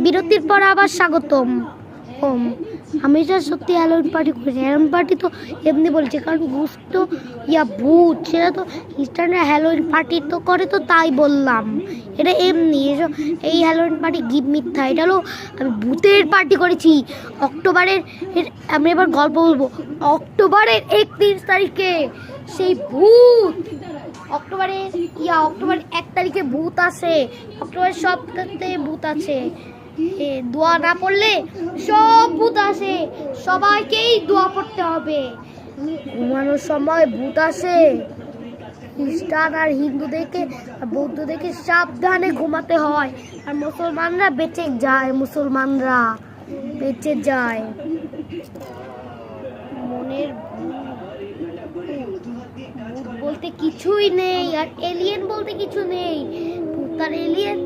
বিরতির পর আবার স্বাগতম। আমি যা সত্যি হ্যালোউইন পার্টি করেছি। হ্যালোউইন পার্টি তো এমনি বলছে, কারণ ঘুষ্ট ভূত সেটা তো খ্রিস্টানরা হ্যালোউইন পার্টি তো করে, তো তাই বললাম। এটা এমনি এই হ্যালোউইন পার্টি মিথ্যা। এটা হলো আমি ভূতের পার্টি করেছি অক্টোবরের। আমি এবার গল্প বলবো। অক্টোবরের 31 তারিখে সেই ভূত, অক্টোবরের 1 তারিখে ভূত আসে। অক্টোবরের সবটাতে ভূত আছে। দোয়া না পড়লে সব ভূত আসে, সবাইকেই দোয়া পড়তে হবে। ঘুমানোর সময় ভূত আসে। খ্রিস্টান আর হিন্দুদেরকে বৌদ্ধদেরকে সাবধানে ঘুমাতে হয়, আর মুসলমানরা বেঁচে যায়। মনের ভূত বলতে কিছুই নেই, আর এলিয়েন বলতে কিছু নেই। ভূত আর এলিয়েন